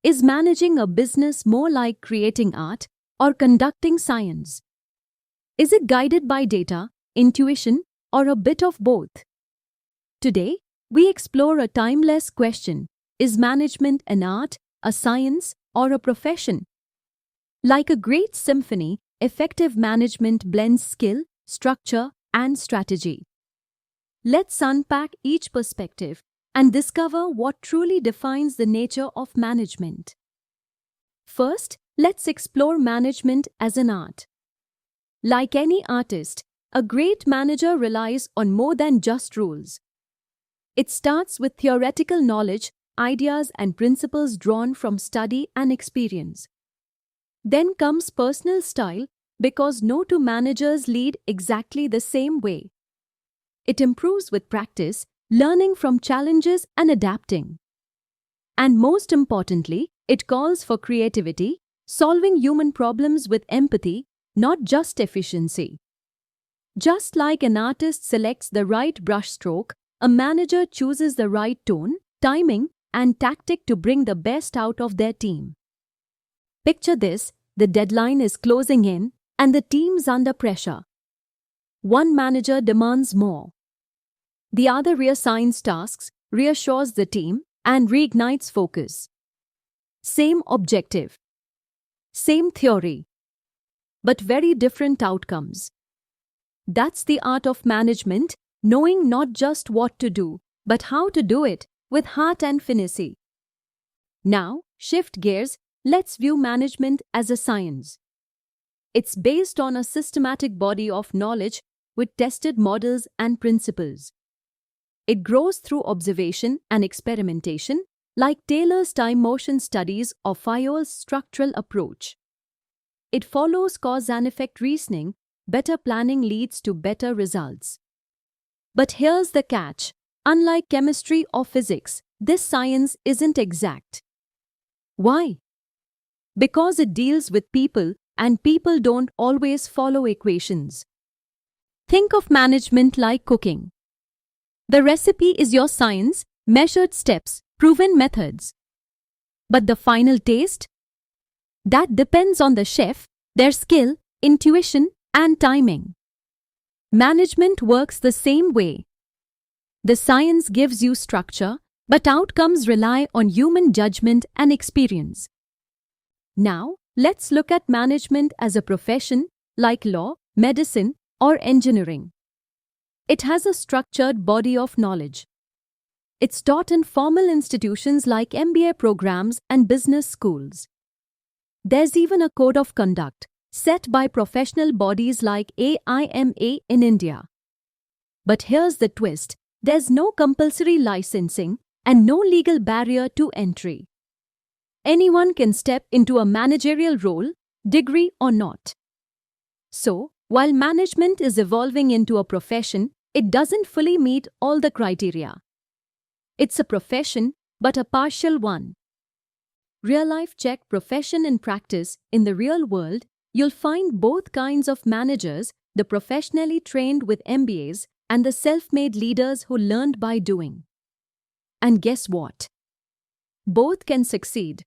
Is managing a business more like creating art or conducting science? Is it guided by data, intuition, or a bit of both? Today, we explore a timeless question: is management an art, a science, or a profession? Like a great symphony, effective management blends skill, structure, and strategy. Let's unpack each perspective and discover what truly defines the nature of management. First, let's explore management as an art. Like any artist, a great manager relies on more than just rules. It starts with theoretical knowledge, ideas, and principles drawn from study and experience. Then comes personal style, because no two managers lead exactly the same way. It improves with practice, learning from challenges and adapting. And most importantly, it calls for creativity, solving human problems with empathy, not just efficiency. Just like an artist selects the right brushstroke, a manager chooses the right tone, timing, and tactic to bring the best out of their team. Picture this: the deadline is closing in and the team's under pressure. One manager demands more. The other reassigns tasks, reassures the team, and reignites focus. Same objective, same theory, but very different outcomes. That's the art of management, knowing not just what to do, but how to do it with heart and finesse. Now, shift gears, let's view management as a science. It's based on a systematic body of knowledge with tested models and principles. It grows through observation and experimentation, like Taylor's time-motion studies or Fayol's structural approach. It follows cause and effect reasoning. Better planning leads to better results. But here's the catch: unlike chemistry or physics, this science isn't exact. Why? Because it deals with people, and people don't always follow equations. Think of management like cooking. The recipe is your science, measured steps, proven methods. But the final taste? That depends on the chef, their skill, intuition, and timing. Management works the same way. The science gives you structure, but outcomes rely on human judgment and experience. Now, let's look at management as a profession, like law, medicine, or engineering. It has a structured body of knowledge. It's taught in formal institutions like MBA programs and business schools. There's even a code of conduct, set by professional bodies like AIMA in India. But here's the twist: there's no compulsory licensing and no legal barrier to entry. Anyone can step into a managerial role, degree or not. So, while management is evolving into a profession, it doesn't fully meet all the criteria. It's a profession, but a partial one. Real-life check profession and practice. In the real world, you'll find both kinds of managers: the professionally trained with MBAs and the self-made leaders who learned by doing. And guess what? Both can succeed.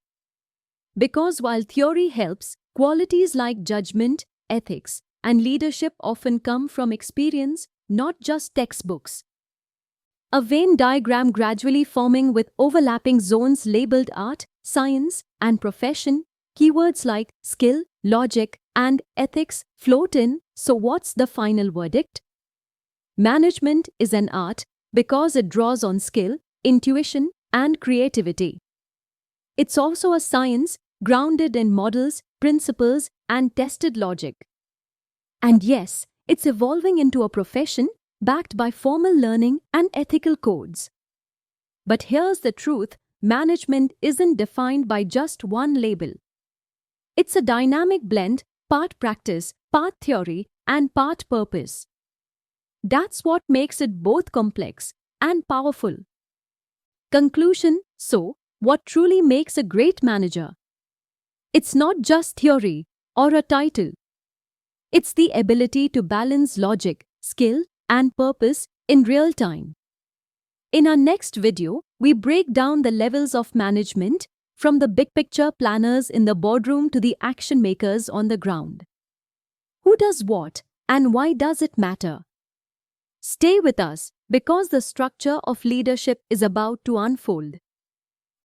Because while theory helps, qualities like judgment, ethics, and leadership often come from experience, not just textbooks. A Venn diagram gradually forming with overlapping zones labeled art, science, and profession. Keywords like skill, logic, and ethics float in. So what's the final verdict? Management is an art because it draws on skill, intuition, and creativity. It's also a science grounded in models, principles, and tested logic. And yes, it's evolving into a profession backed by formal learning and ethical codes. But here's the truth: management isn't defined by just one label. It's a dynamic blend, part practice, part theory, and part purpose. That's what makes it both complex and powerful. Conclusion: so, what truly makes a great manager? It's not just theory or a title. It's the ability to balance logic, skill, and purpose in real time. In our next video, we break down the levels of management, from the big picture planners in the boardroom to the action makers on the ground. Who does what, and why does it matter? Stay with us because the structure of leadership is about to unfold.